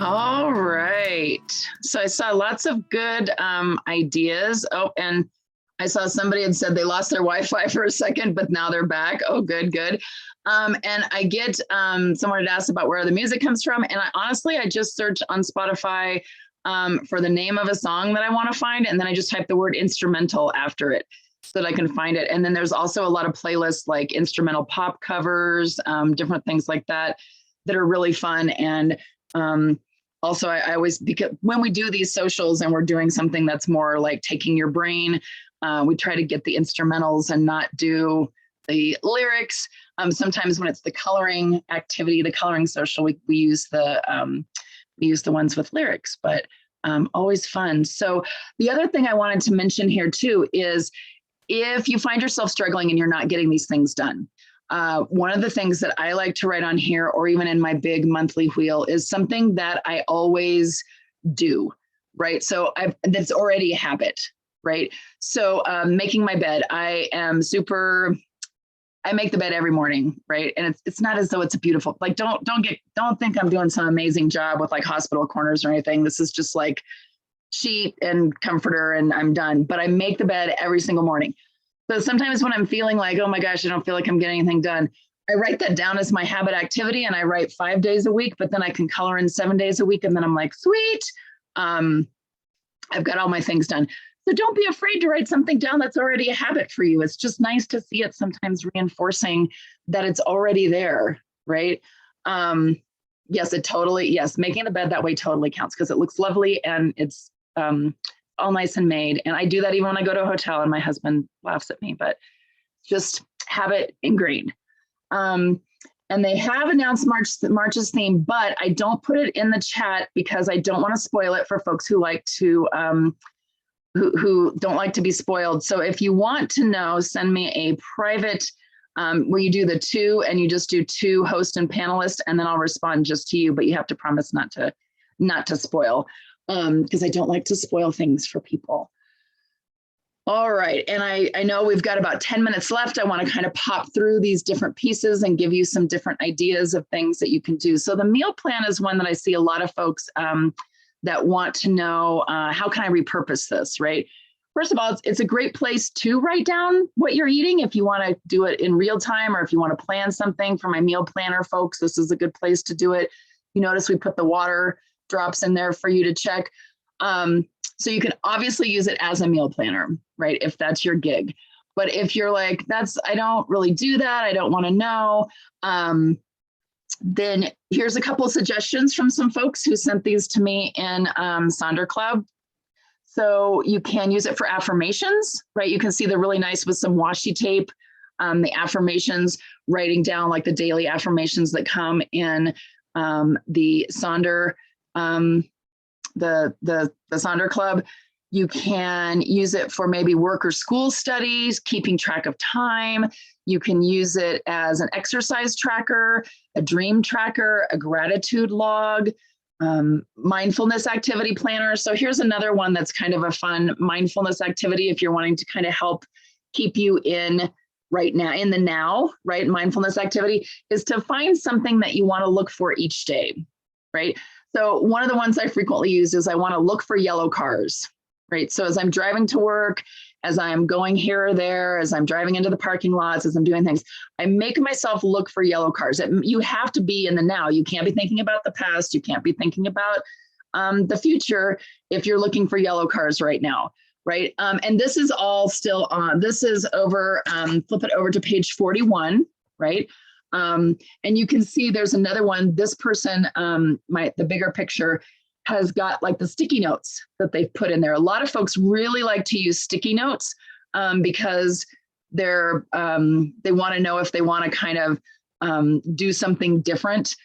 All right. So I saw lots of good ideas. Oh, and I saw somebody had said they lost their Wi-Fi for a second, but now they're back. Oh, good, good. And I get someone had asked about where the music comes from. And I just searched on Spotify for the name of a song that I want to find. And then I just type the word instrumental after it so that I can find it. And then there's also a lot of playlists like instrumental pop covers, different things like that are really fun. And also, I always, because when we do these socials and we're doing something that's more like taking your brain, we try to get the instrumentals and not do the lyrics. Sometimes when it's the coloring activity, the coloring social, we use the ones with lyrics, but always fun. So the other thing I wanted to mention here too is if you find yourself struggling and you're not getting these things done, one of the things that I like to write on here, or even in my big monthly wheel, is something that I always do, right? So that's already a habit, right? So making my bed, I make the bed every morning, right? And it's not as though it's a beautiful, like, don't think I'm doing some amazing job with like hospital corners or anything. This is just like sheet and comforter and I'm done. But I make the bed every single morning. So sometimes when I'm feeling like, oh my gosh, I don't feel like I'm getting anything done, I write that down as my habit activity and I write 5 days a week, but then I can color in 7 days a week. And then I'm like, sweet, I've got all my things done. So don't be afraid to write something down that's already a habit for you. It's just nice to see it sometimes reinforcing that it's already there, right? Yes, making the bed that way totally counts because it looks lovely and it's all nice and made. And I do that even when I go to a hotel and my husband laughs at me, but just have it ingrained. And they have announced March's theme, but I don't put it in the chat because I don't want to spoil it for folks who like to, who don't like to be spoiled. So if you want to know, send me a private where you do the 2 and you just do 2 host and panelist, and then I'll respond just to you, but you have to promise not to spoil because I don't like to spoil things for people. All right, and I know we've got about 10 minutes left. I want to kind of pop through these different pieces and give you some different ideas of things that you can do. So the meal plan is one that I see a lot of folks that want to know, how can I repurpose this, right? First of all, it's a great place to write down what you're eating if you want to do it in real time, or if you want to plan something. For my meal planner folks, this is a good place to do it. You notice we put the water drops in there for you to check. So you can obviously use it as a meal planner, right? If that's your gig. But if you're like, I don't really do that, I don't want to know, then here's a couple of suggestions from some folks who sent these to me in Sonder Cloud. So you can use it for affirmations, right? You can see they're really nice with some washi tape, the affirmations, writing down like the daily affirmations that come in the Sonder, the Sonder Club. You can use it for maybe work or school studies, keeping track of time. You can use it as an exercise tracker, a dream tracker, a gratitude log, mindfulness activity planner. So here's another one that's kind of a fun mindfulness activity if you're wanting to kind of help keep you in right now, in the now, right? Mindfulness activity is to find something that you want to look for each day, right? So one of the ones I frequently use is I want to look for yellow cars, right? So as I'm driving to work, as I'm going here or there, as I'm driving into the parking lots, as I'm doing things, I make myself look for yellow cars. You have to be in the now. You can't be thinking about the past. You can't be thinking about the future if you're looking for yellow cars right now, right? And this is all still on. This is over, flip it over to page 41, right? And you can see there's another one. This person, the bigger picture, has got like the sticky notes that they've put in there. A lot of folks really like to use sticky notes because they want to know if they want to kind of do something different.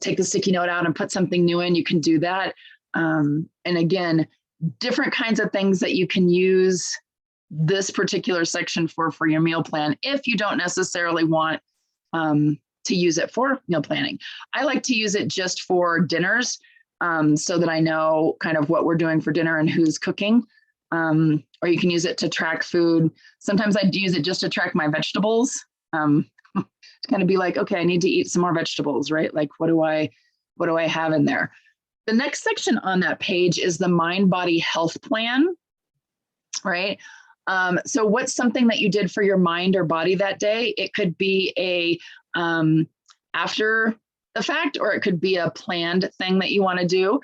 Take the sticky note out and put something new in, you can do that. And again, different kinds of things that you can use this particular section for your meal plan if you don't necessarily want to use it for meal planning. I like to use it just for dinners. So that I know kind of what we're doing for dinner and who's cooking. Or you can use it to track food. Sometimes I use it just to track my vegetables. To kind of be like, okay, I need to eat some more vegetables, right? Like, what do I have in there? The next section on that page is the mind body health plan, right? So what's something that you did for your mind or body that day? It could be a after the fact, or it could be a planned thing that you want to do.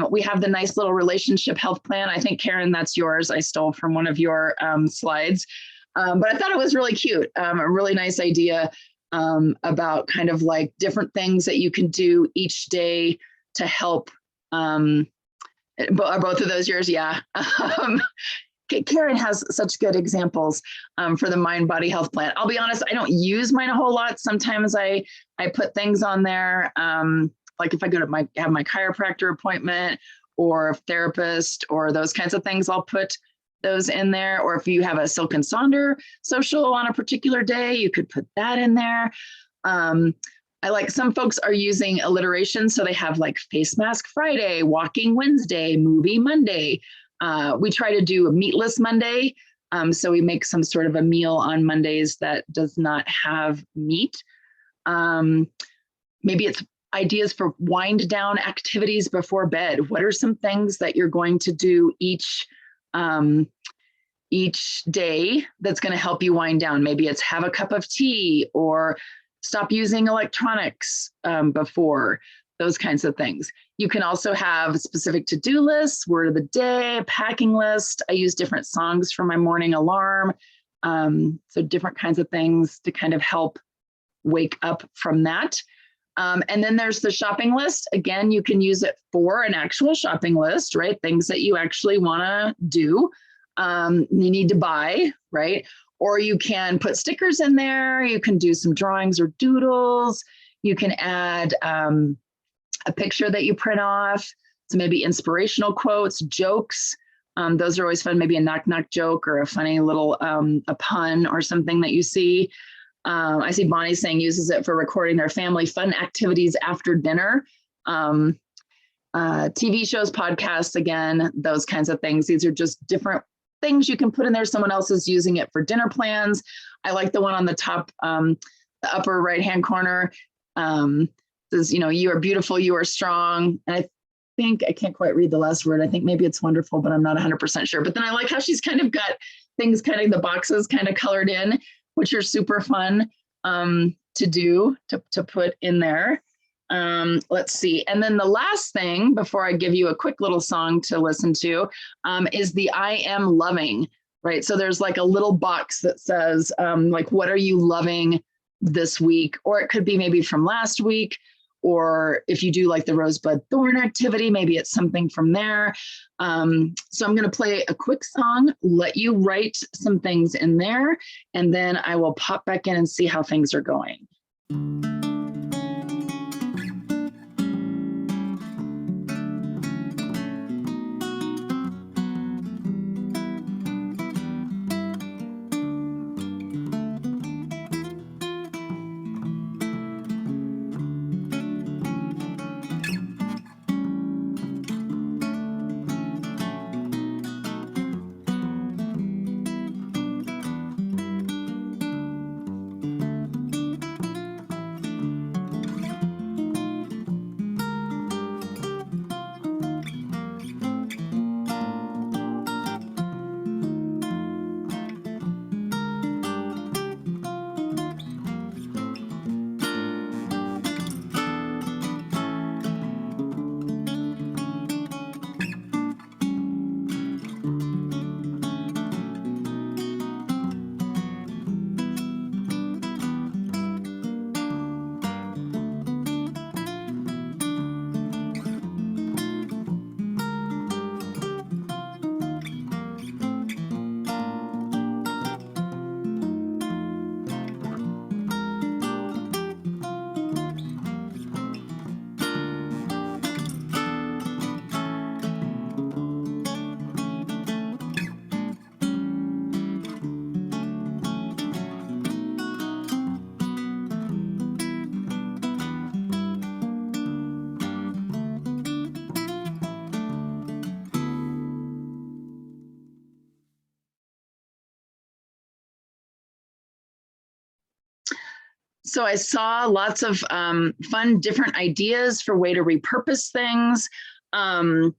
We have the nice little relationship health plan. I think, Karen, that's yours. I stole from one of your slides. But I thought it was really cute, a really nice idea about kind of like different things that you can do each day to help. Both of those yours? Yeah. Karen has such good examples for the mind body health plan. I'll be honest, I don't use mine a whole lot. Sometimes I put things on there. Like if I go to have my chiropractor appointment or therapist or those kinds of things, I'll put those in there. Or if you have a Silk and Sonder social on a particular day, you could put that in there. I like some folks are using alliteration. So they have like face mask Friday, walking Wednesday, movie Monday. We try to do a meatless Monday. So we make some sort of a meal on Mondays that does not have meat. Maybe it's ideas for wind down activities before bed. What are some things that you're going to do each day that's going to help you wind down? Maybe it's have a cup of tea or stop using electronics before, those kinds of things. You can also have specific to-do lists, word of the day, packing list. I use different songs for my morning alarm. So different kinds of things to kind of help wake up from that. And then there's the shopping list. Again, you can use it for an actual shopping list, right? Things that you actually want to do, you need to buy, right? Or you can put stickers in there. You can do some drawings or doodles. You can add a picture that you print off. So maybe inspirational quotes, jokes. Those are always fun. Maybe a knock-knock joke or a funny little a pun or something that you see. I see Bonnie saying uses it for recording their family fun activities after dinner. TV shows, podcasts, again, those kinds of things. These are just different things you can put in there. Someone else is using it for dinner plans. I like the one on the top, the upper right-hand corner. Says, you are beautiful, you are strong. And I think, I can't quite read the last word. I think maybe it's wonderful, but I'm not 100% sure. But then I like how she's kind of got things kind of the boxes kind of colored in, which are super fun to do, to put in there. Let's see. And then the last thing, before I give you a quick little song to listen to, is the I am loving, right? So there's like a little box that says, like, what are you loving this week? Or it could be maybe from last week. Or if you do like the rosebud thorn activity, maybe it's something from there. So I'm going to play a quick song, let you write some things in there, and then I will pop back in and see how things are going. So I saw lots of fun, different ideas for way to repurpose things. Um,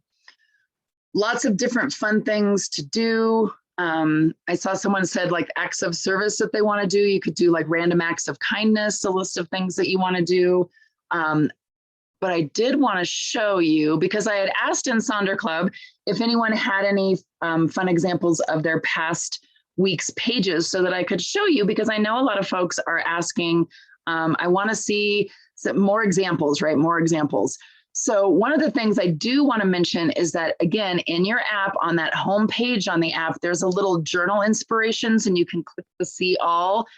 Lots of different fun things to do. I saw someone said like acts of service that they want to do. You could do like random acts of kindness, a list of things that you want to do. But I did want to show you, because I had asked in Sonder Club if anyone had any fun examples of their past week's pages so that I could show you, because I know a lot of folks are asking, I want to see some more examples, right? More examples. So one of the things I do want to mention is that, again, in your app, on that home page on the app, there's a little journal inspirations, and you can click the see all.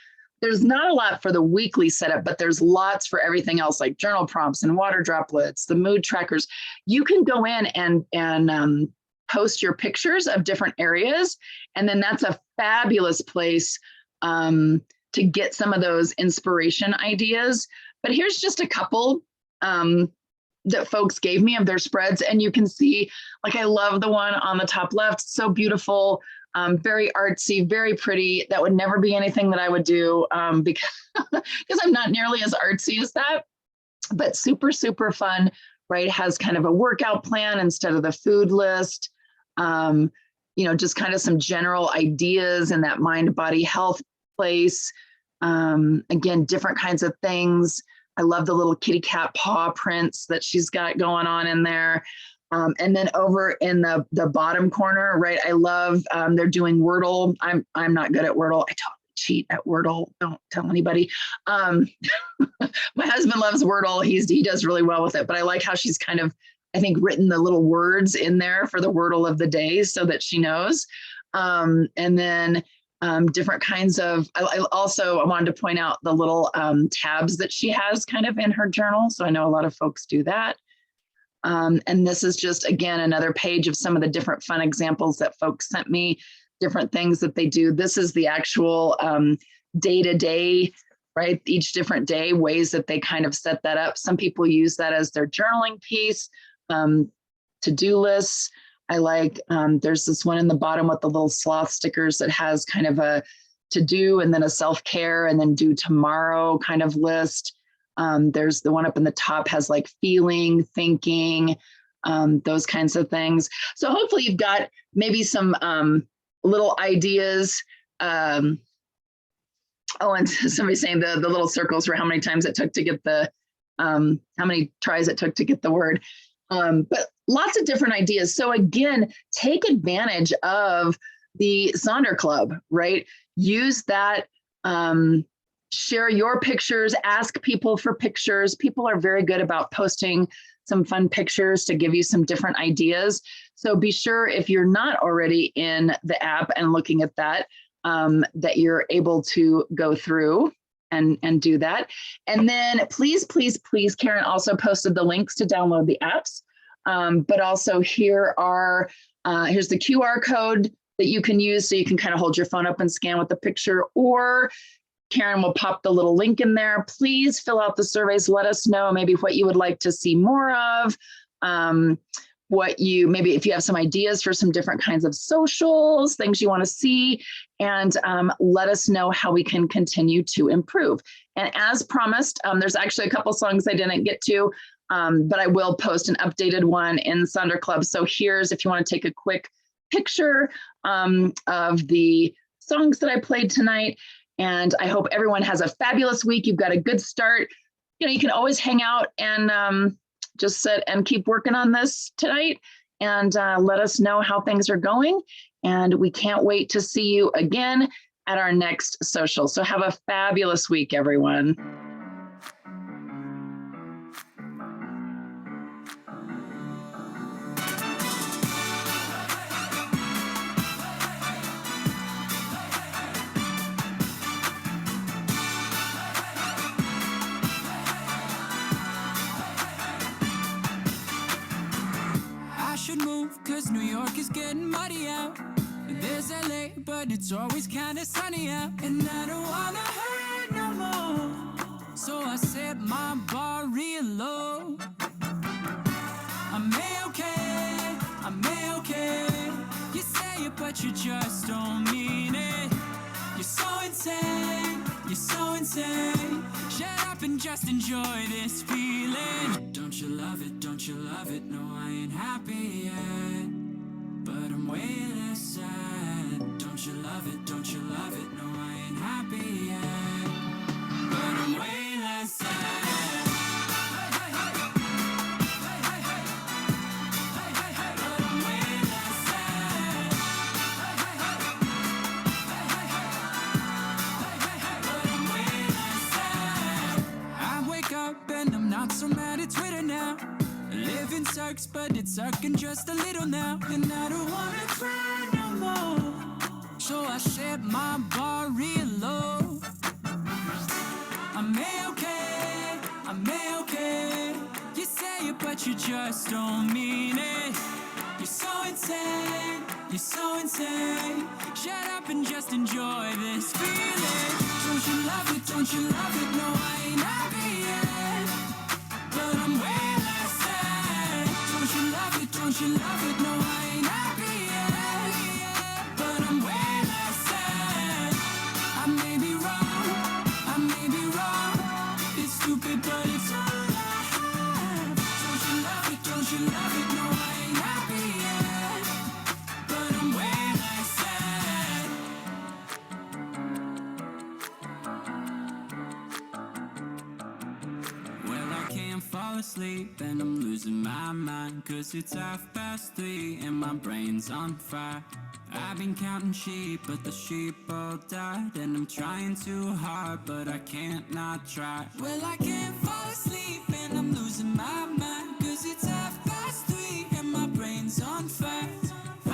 There's not a lot for the weekly setup, but there's lots for everything else, like journal prompts and water droplets, the mood trackers. You can go in and post your pictures of different areas, and then that's a fabulous place to get some of those inspiration ideas. But here's just a couple that folks gave me of their spreads, and you can see, like, I love the one on the top left, so beautiful. Very artsy, very pretty. That would never be anything that I would do because I'm not nearly as artsy as that, but super, super fun, right? Has kind of a workout plan instead of the food list. Just kind of some general ideas in that mind, body, health place. Again, different kinds of things. I love the little kitty cat paw prints that she's got going on in there. And then over in the bottom corner, right, I love, they're doing Wordle. I'm not good at Wordle. I totally cheat at Wordle. Don't tell anybody. My husband loves Wordle. He does really well with it, but I like how she's kind of, I think, written the little words in there for the Wordle of the day so that she knows. And then different kinds of, I wanted to point out the little tabs that she has kind of in her journal. So I know a lot of folks do that. And this is just, again, another page of some of the different fun examples that folks sent me, different things that they do. This is the actual day-to-day, right? Each different day, ways that they kind of set that up. Some people use that as their journaling piece, to-do lists. I like, there's this one in the bottom with the little sloth stickers that has kind of a to-do and then a self-care and then do tomorrow kind of list. There's the one up in the top has like feeling, thinking, those kinds of things. So hopefully you've got maybe some little ideas. And somebody's saying the little circles for how many times it took to get how many tries it took to get the word. But lots of different ideas. So again, take advantage of the Sonder Club, right? Use that. Share your pictures, ask people for pictures. People are very good about posting some fun pictures to give you some different ideas. So be sure, if you're not already in the app and looking at that, that you're able to go through and do that. And then please, please, please, Karen also posted the links to download the apps. But also here's the QR code that you can use so you can kind of hold your phone up and scan with the picture, or Karen will pop the little link in there. Please fill out the surveys. Let us know maybe what you would like to see more of, maybe if you have some ideas for some different kinds of socials, things you want to see, and let us know how we can continue to improve. And as promised, there's actually a couple songs I didn't get to, but I will post an updated one in Sonder Club. So here's, if you want to take a quick picture of the songs that I played tonight. And I hope everyone has a fabulous week. You've got a good start. You can always hang out and just sit and keep working on this tonight, and let us know how things are going. And we can't wait to see you again at our next social. So have a fabulous week, everyone. Cause New York is getting muddy out. There's LA, but it's always kinda sunny out. And I don't wanna hurt no more, so I set my bar real low. I'm okay. You say it, but you just don't mean it. You're so insane. Shut up and just enjoy this feeling. Don't you love it, don't you love it? No, I ain't happy yet, but I'm way less sad. Don't you love it, don't you love it? No, I ain't happy yet, but I'm way less sad. Not so mad at Twitter now. Living sucks, but it's sucking just a little now. And I don't wanna cry no more, so I set my bar real low. I'm A-okay, I'm A-okay. You say it, but you just don't mean it. You're so insane, you're so insane. Shut up and just enjoy this feeling. Don't you love it, don't you love it? No, I ain't happy yet, but I'm way less sad. Don't you love it, don't you love it? No, I ain't happy yet, but I'm way less sad. I may be wrong, I may be wrong. It's stupid, but it's all I have. Don't you love it, don't you love it? No, I ain't happy yet, but I'm way less sad. Well, I can't fall asleep and I'm losing my mind, 'cause it's 3:30 and my brain's on fire. I've been counting sheep, but the sheep all died. And I'm trying too hard, but I can't not try. Well, I can't fall asleep and I'm losing my mind, 'cause it's 3:30 and my brain's on fire.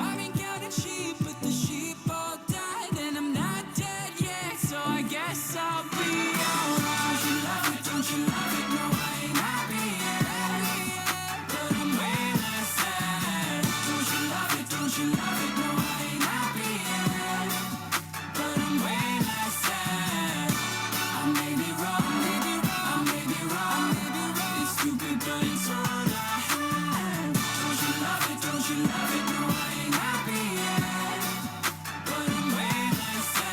I've been counting sheep, but the sheep all died. And I'm not dead yet, so I guess I'll be alright. Don't you love it, don't you love it? No, I ain't happy yet, but I'm way less sad. Don't you love it, don't you love it? No, I ain't happy yet, but I'm way less sad. I may be wrong, maybe wrong, I may be wrong, maybe wrong. It's stupid, but it's all I have. Don't you love it, don't you love it? No, I ain't happy yet, but I'm way less sad.